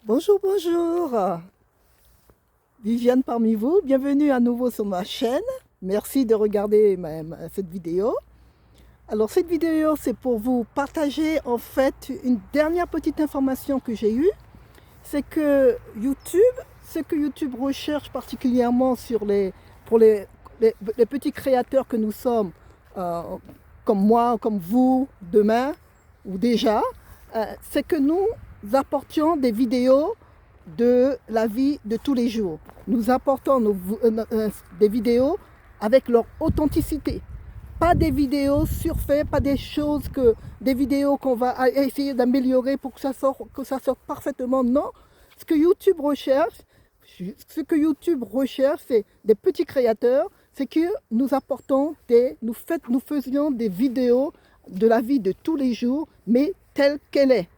Bonjour, bonjour. Viviane parmi vous, bienvenue à nouveau sur ma chaîne. Merci de regarder cette vidéo. Alors cette vidéo, c'est pour vous partager en fait une dernière petite information que j'ai eue. C'est que YouTube, ce que YouTube recherche particulièrement pour les petits créateurs que nous sommes, comme moi, comme vous, demain ou déjà, c'est que nous apportions des vidéos de la vie de tous les jours. Nous apportons des vidéos avec leur authenticité. Pas des vidéos surfaites, pas des vidéos qu'on va essayer d'améliorer pour que ça sorte parfaitement. Non, ce que YouTube recherche, c'est des petits créateurs, c'est que nous nous faisions des vidéos de la vie de tous les jours, mais telle qu'elle est.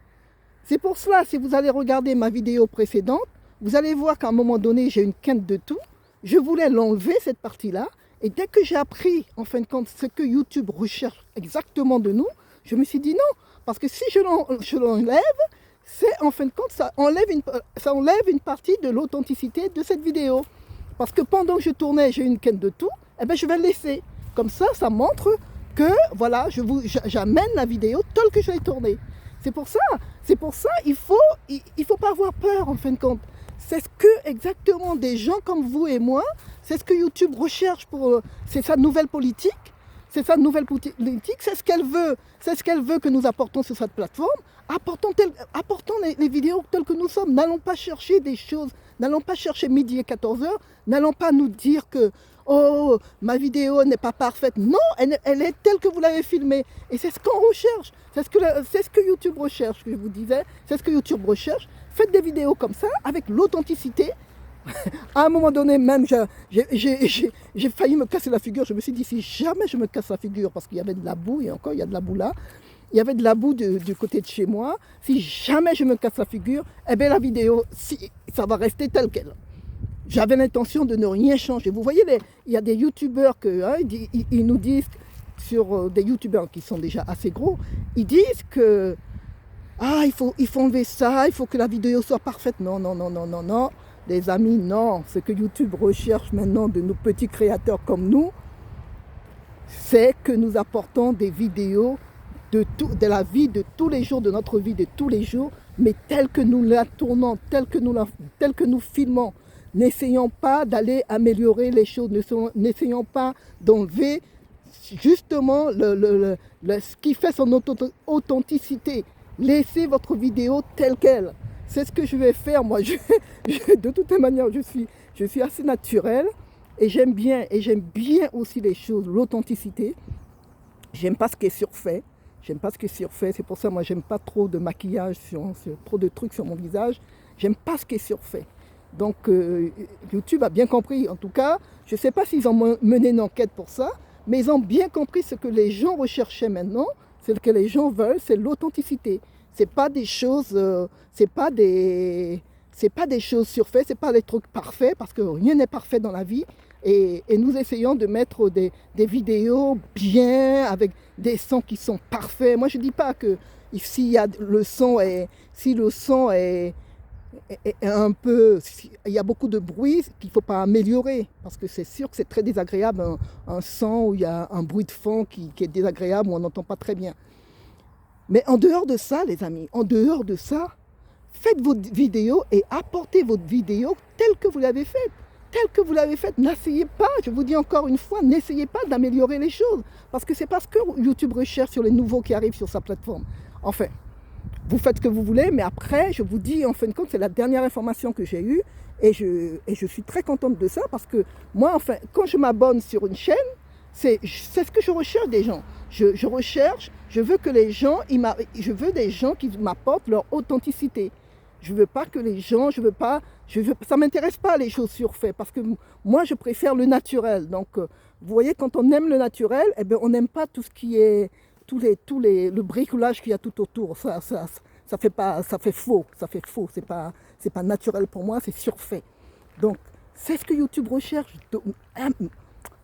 C'est pour cela, si vous allez regarder ma vidéo précédente, vous allez voir qu'à un moment donné, j'ai une quinte de tout. Je voulais l'enlever, cette partie-là. Et dès que j'ai appris, en fin de compte, ce que YouTube recherche exactement de nous, je me suis dit non. Parce que si je l'enlève, c'est en fin de compte, ça enlève une partie de l'authenticité de cette vidéo. Parce que pendant que je tournais, j'ai une quinte de tout, eh bien, je vais le laisser. Comme ça montre que, voilà, j'amène la vidéo telle que je l'ai tournée. C'est pour ça, il faut pas avoir peur en fin de compte. C'est ce que exactement des gens comme vous et moi, c'est ce que YouTube recherche c'est sa nouvelle politique. C'est sa nouvelle politique, c'est ce qu'elle veut que nous apportons sur cette plateforme. Apportons les vidéos telles que nous sommes. N'allons pas chercher des choses, n'allons pas chercher midi et 14h, n'allons pas nous dire que oh, ma vidéo n'est pas parfaite. Non, elle est telle que vous l'avez filmée. Et c'est ce qu'on recherche. C'est ce que YouTube recherche, que je vous disais. C'est ce que YouTube recherche. Faites des vidéos comme ça, avec l'authenticité. À un moment donné, même, j'ai failli me casser la figure. Je me suis dit, si jamais je me casse la figure, parce qu'il y avait de la boue, et encore, il y a de la boue là. Il y avait de la boue du côté de chez moi. Si jamais je me casse la figure, eh bien la vidéo, ça va rester telle qu'elle. J'avais l'intention de ne rien changer. Vous voyez, il y a des youtubeurs ils nous disent, sur des youtubeurs qui sont déjà assez gros, ils disent que il faut enlever ça, il faut que la vidéo soit parfaite. Non, non, non, non, non, non. Les amis, non. Ce que YouTube recherche maintenant de nos petits créateurs comme nous, c'est que nous apportons des vidéos de la vie de tous les jours, de notre vie de tous les jours, mais telle que nous la tournons, telle que nous filmons. N'essayons pas d'aller améliorer les choses, n'essayons pas d'enlever justement ce qui fait son authenticité. Laissez votre vidéo telle qu'elle. C'est ce que je vais faire. Moi, de toute manière, je suis assez naturel et j'aime bien aussi les choses, l'authenticité. J'aime pas ce qui est surfait. C'est pour ça, moi, j'aime pas trop de maquillage, trop de trucs sur mon visage. J'aime pas ce qui est surfait. Donc, YouTube a bien compris. En tout cas, je ne sais pas s'ils ont mené une enquête pour ça, mais ils ont bien compris ce que les gens recherchaient maintenant. Ce que les gens veulent, c'est l'authenticité. C'est pas des choses, c'est pas des choses surfaites, c'est pas des trucs parfaits, parce que rien n'est parfait dans la vie. Et nous essayons de mettre des vidéos bien, avec des sons qui sont parfaits. Moi, je dis pas que si le son est un peu, il y a beaucoup de bruit qu'il ne faut pas améliorer, parce que c'est sûr que c'est très désagréable, un son où il y a un bruit de fond qui est désagréable, où on n'entend pas très bien. Mais en dehors de ça, les amis, en dehors de ça, faites votre vidéo et apportez votre vidéo telle que vous l'avez faite. Telle que vous l'avez faite, n'essayez pas, je vous dis encore une fois, n'essayez pas d'améliorer les choses, parce que c'est parce que YouTube recherche sur les nouveaux qui arrivent sur sa plateforme. Enfin, vous faites ce que vous voulez, mais après, je vous dis, en fin de compte, c'est la dernière information que j'ai eue, et je suis très contente de ça, parce que moi, enfin, quand je m'abonne sur une chaîne, c'est ce que je recherche des gens. Je veux que les gens, je veux des gens qui m'apportent leur authenticité. Je veux pas que les gens, ça m'intéresse pas les choses surfaites, parce que moi, je préfère le naturel. Donc, vous voyez, quand on aime le naturel, eh bien, on n'aime pas tout ce qui est le bricolage qu'il y a tout autour. Ça fait faux, c'est pas naturel pour moi, c'est surfait. Donc, c'est ce que YouTube recherche.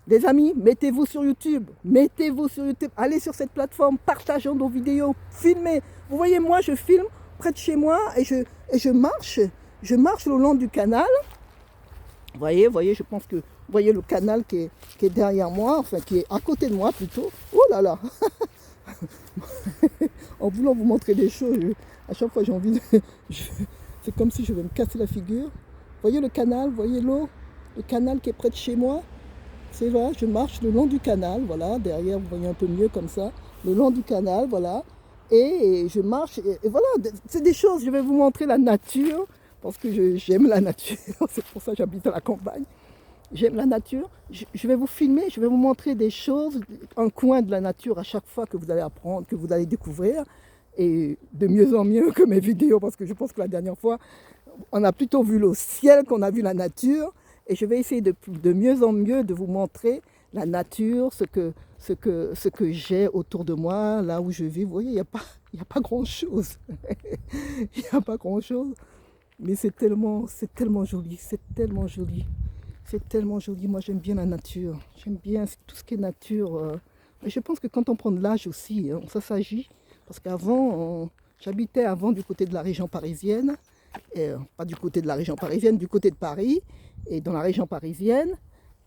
Les amis, mettez-vous sur YouTube, allez sur cette plateforme, partageons nos vidéos, filmez. Vous voyez, moi je filme près de chez moi et je marche le long du canal. Voyez, je pense que vous voyez le canal qui est derrière moi, enfin qui est à côté de moi plutôt. Oh là là. En voulant vous montrer des choses, à chaque fois j'ai envie de... c'est comme si je vais me casser la figure. Voyez le canal, voyez l'eau, le canal qui est près de chez moi. C'est là, je marche le long du canal, voilà, derrière vous voyez un peu mieux comme ça, le long du canal, voilà. Et je marche, et voilà, c'est des choses, je vais vous montrer la nature, parce que j'aime la nature, c'est pour ça que j'habite à la campagne. J'aime la nature, je vais vous filmer, je vais vous montrer des choses, un coin de la nature à chaque fois que vous allez apprendre, que vous allez découvrir, et de mieux en mieux que mes vidéos, parce que je pense que la dernière fois, on a plutôt vu le ciel qu'on a vu la nature, et je vais essayer de mieux en mieux de vous montrer la nature, ce que j'ai autour de moi, là où je vis. Vous voyez, il n'y a pas grand-chose. Il n'y a pas grand-chose. Mais c'est tellement joli, c'est tellement joli. C'est tellement joli. Moi, j'aime bien la nature. J'aime bien tout ce qui est nature. Et je pense que quand on prend de l'âge aussi, hein, ça s'agit. Parce qu'avant, j'habitais avant du côté de la région parisienne. Et, pas du côté de la région parisienne, du côté de Paris. Et dans la région parisienne.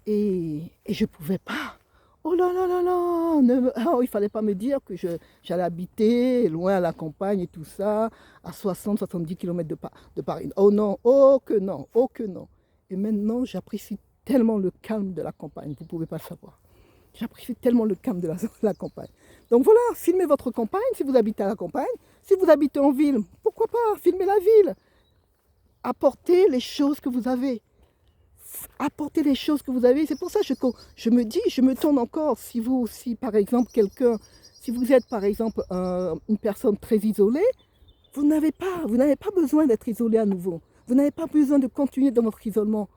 Et je ne pouvais pas. Oh là là là là, il ne fallait pas me dire que j'allais habiter loin à la campagne et tout ça, à 60-70 km de Paris. Oh non, oh que non, oh que non. Et maintenant, j'apprécie tellement le calme de la campagne, vous ne pouvez pas le savoir. J'apprécie tellement le calme de la campagne. Donc voilà, filmez votre campagne si vous habitez à la campagne. Si vous habitez en ville, pourquoi pas, filmez la ville. Apportez les choses que vous avez. Apportez les choses que vous avez. C'est pour ça que je me dis, je me tourne encore, si vous aussi, par exemple, si vous êtes par exemple une personne très isolée, vous n'avez pas besoin d'être isolé à nouveau. Vous n'avez pas besoin de continuer dans votre isolement.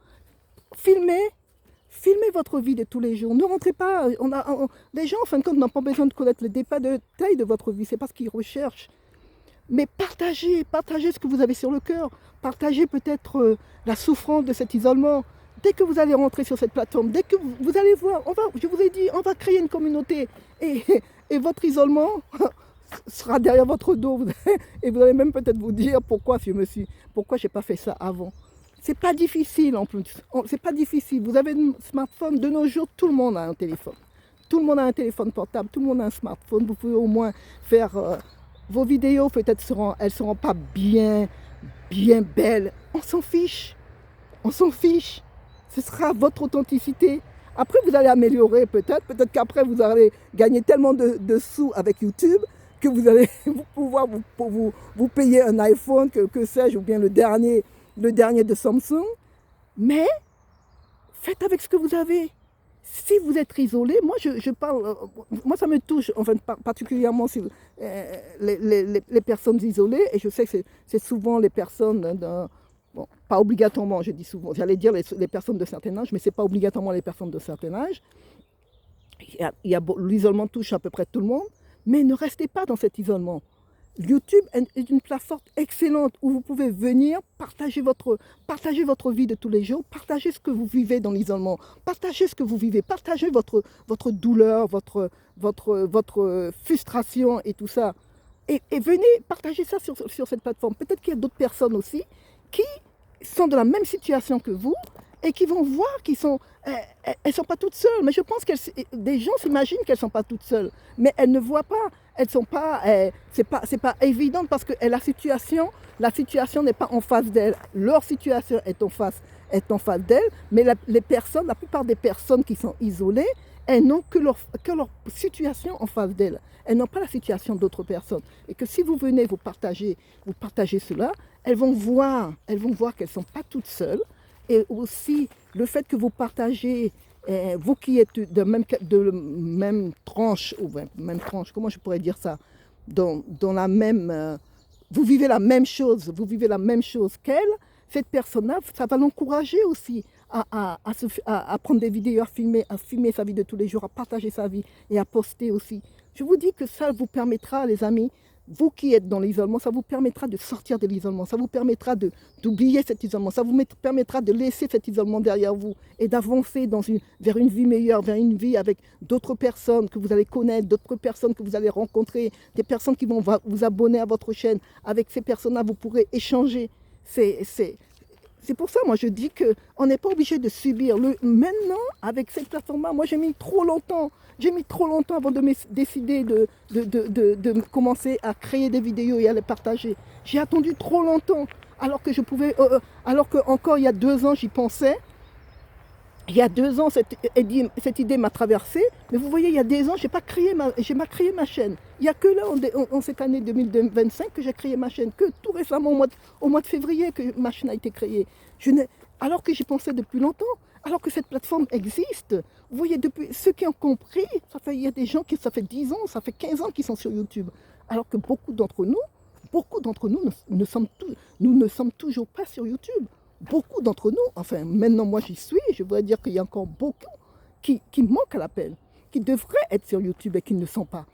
Filmez votre vie de tous les jours. Ne rentrez pas, les gens en fin de compte n'ont pas besoin de connaître le détail de votre vie, c'est pas ce qu'ils recherchent. Mais partagez ce que vous avez sur le cœur. Partagez peut-être la souffrance de cet isolement. Dès que vous allez rentrer sur cette plateforme, dès que vous allez voir, je vous ai dit, on va créer une communauté. Et votre isolement sera derrière votre dos. Et vous allez même peut-être vous dire pourquoi je n'ai pas fait ça avant. C'est pas difficile en plus. C'est pas difficile. Vous avez un smartphone. De nos jours, tout le monde a un téléphone. Tout le monde a un téléphone portable. Tout le monde a un smartphone. Vous pouvez au moins faire... vos vidéos, peut-être elles seront pas bien belles. On s'en fiche. On s'en fiche. Ce sera votre authenticité. Après, vous allez améliorer peut-être. Peut-être qu'après, vous allez gagner tellement de sous avec YouTube que vous allez pouvoir vous payer un iPhone, que sais-je, ou bien le dernier de Samsung. Mais faites avec ce que vous avez. Si vous êtes isolé, moi je parle, moi ça me touche, enfin particulièrement si, les personnes isolées, et je sais que c'est souvent les personnes, bon, pas obligatoirement, je dis souvent, j'allais dire les personnes de certain âge, mais ce n'est pas obligatoirement les personnes de certain âge. L'isolement touche à peu près tout le monde, mais ne restez pas dans cet isolement. YouTube est une plateforme excellente où vous pouvez venir partager votre vie de tous les jours, partager ce que vous vivez dans l'isolement, partager ce que vous vivez, partager votre douleur, votre frustration et tout ça. Et venez partager ça sur cette plateforme. Peut-être qu'il y a d'autres personnes aussi qui sont dans la même situation que vous et qui vont voir elles sont pas toutes seules. Mais je pense que des gens s'imaginent qu'elles sont pas toutes seules, mais elles ne voient pas. Elles sont pas, c'est pas évident parce que la situation n'est pas en face d'elles. Leur situation est en face d'elles, mais la plupart des personnes qui sont isolées, elles n'ont que leur situation en face d'elles. Elles n'ont pas la situation d'autres personnes. Et que si vous venez vous partagez cela, elles vont voir qu'elles ne sont pas toutes seules. Et aussi, le fait que vous partagez, vous qui êtes de même tranche, comment je pourrais dire ça, dans la même, vous vivez la même chose qu'elle, cette personne-là, ça va l'encourager aussi à prendre des vidéos, à filmer sa vie de tous les jours, à partager sa vie et à poster aussi. Je vous dis que ça vous permettra, les amis, vous qui êtes dans l'isolement, ça vous permettra de sortir de l'isolement, ça vous permettra d'oublier cet isolement, ça vous permettra de laisser cet isolement derrière vous et d'avancer vers une vie meilleure, vers une vie avec d'autres personnes que vous allez connaître, d'autres personnes que vous allez rencontrer, des personnes qui vont vous abonner à votre chaîne. Avec ces personnes-là, vous pourrez échanger. C'est pour ça, moi, je dis qu'on n'est pas obligé de subir. Maintenant, avec cette plateforme-là, moi, j'ai mis trop longtemps avant de me décider de commencer à créer des vidéos et à les partager. J'ai attendu trop longtemps, alors que alors qu'encore il y a 2 ans, j'y pensais. Il y a 2 ans, cette idée m'a traversée. Mais vous voyez, il y a 2 ans, j'ai pas créé ma chaîne. Il n'y a que là, en cette année 2025, que j'ai créé ma chaîne. Que tout récemment, au mois de février, que ma chaîne a été créée. Alors que j'y pensais depuis longtemps. Alors que cette plateforme existe. Vous voyez, depuis ceux qui ont compris, il y a des gens qui, ça fait 10 ans, ça fait 15 ans qu'ils sont sur YouTube. Alors que beaucoup d'entre nous, nous ne sommes toujours pas sur YouTube. Beaucoup d'entre nous, enfin maintenant moi j'y suis, je voudrais dire qu'il y a encore beaucoup qui manquent à l'appel, qui devraient être sur YouTube et qui ne le sont pas.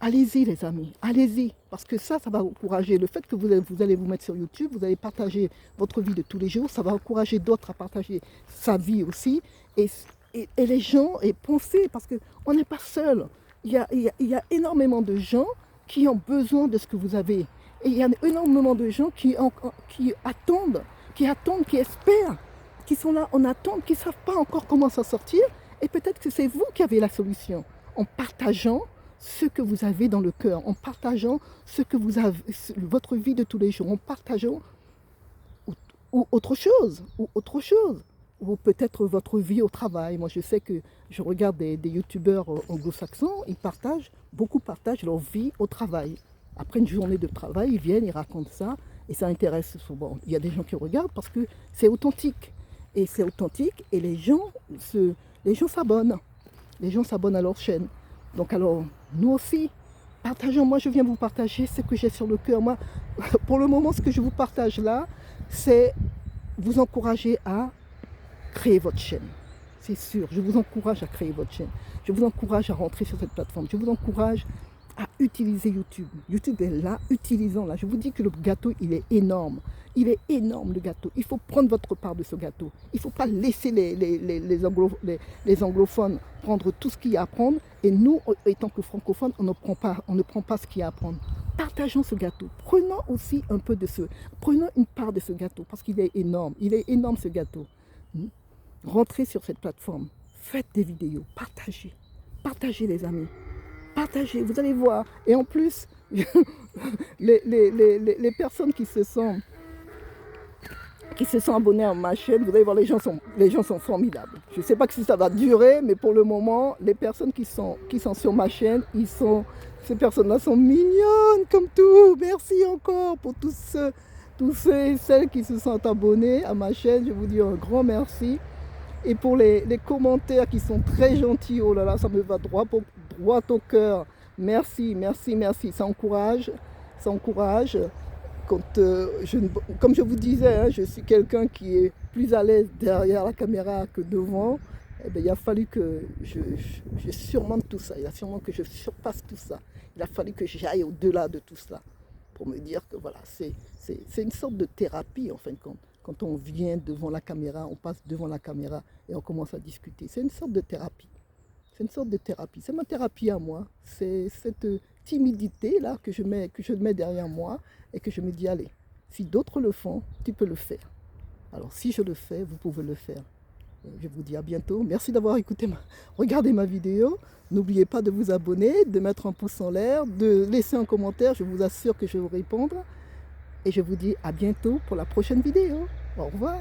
Allez-y les amis, allez-y, parce que ça va encourager. Le fait que vous allez vous mettre sur YouTube, vous allez partager votre vie de tous les jours, ça va encourager d'autres à partager sa vie aussi. Et les gens, et pensez, parce qu'on n'est pas seul. Il y a énormément de gens qui ont besoin de ce que vous avez. Et il y a énormément de gens qui attendent, qui espèrent, qui sont là en attente, qui ne savent pas encore comment s'en sortir. Et peut-être que c'est vous qui avez la solution, en partageant ce que vous avez dans le cœur, en partageant ce que vous avez, votre vie de tous les jours, en partageant ou autre chose, ou peut-être votre vie au travail. Moi, je sais que je regarde des youtubeurs anglo-saxons, beaucoup partagent leur vie au travail. Après une journée de travail, ils viennent, ils racontent ça, et ça intéresse souvent. Il y a des gens qui regardent parce que c'est authentique. Et c'est authentique, et les gens s'abonnent. Les gens s'abonnent à leur chaîne. Donc alors, nous aussi, partageons. Moi, je viens vous partager ce que j'ai sur le cœur. Moi, pour le moment, ce que je vous partage là, c'est vous encourager à créer votre chaîne. C'est sûr, je vous encourage à créer votre chaîne. Je vous encourage à rentrer sur cette plateforme. Je vous encourage à utiliser YouTube. YouTube est là, utilisons-la. Je vous dis que le gâteau, il est énorme. Il est énorme, le gâteau. Il faut prendre votre part de ce gâteau. Il ne faut pas laisser les anglophones prendre tout ce qu'il y a à prendre. Et nous, étant que francophones, on ne prend pas ce qu'il y a à prendre. Partageons ce gâteau. Prenons aussi prenons une part de ce gâteau, parce qu'il est énorme. Il est énorme, ce gâteau. Rentrez sur cette plateforme. Faites des vidéos. Partagez. Partagez, les amis. Partagez, vous allez voir. Et en plus, les personnes qui se sont abonnées à ma chaîne, vous allez voir, les gens sont formidables. Je ne sais pas si ça va durer, mais pour le moment, les personnes qui sont sur ma chaîne, ces personnes-là sont mignonnes comme tout. Merci encore pour tous ceux et celles qui se sont abonnés à ma chaîne. Je vous dis un grand merci. Et pour les commentaires qui sont très gentils, oh là là, ça me va droit au cœur. Merci, merci, merci. Ça encourage. Comme je vous disais, hein, je suis quelqu'un qui est plus à l'aise derrière la caméra que devant. Eh bien, il a fallu que je surmonte tout ça. Il a sûrement que je surpasse tout ça. Il a fallu que j'aille au-delà de tout cela pour me dire que voilà, c'est une sorte de thérapie en fin de compte. Quand on vient devant la caméra, on passe devant la caméra et on commence à discuter. C'est une sorte de thérapie. C'est ma thérapie à moi. C'est cette timidité-là que je mets derrière moi et que je me dis, allez, si d'autres le font, tu peux le faire. Alors si je le fais, vous pouvez le faire. Je vous dis à bientôt. Merci d'avoir regardé ma vidéo. N'oubliez pas de vous abonner, de mettre un pouce en l'air, de laisser un commentaire. Je vous assure que je vais vous répondre. Et je vous dis à bientôt pour la prochaine vidéo. Au revoir.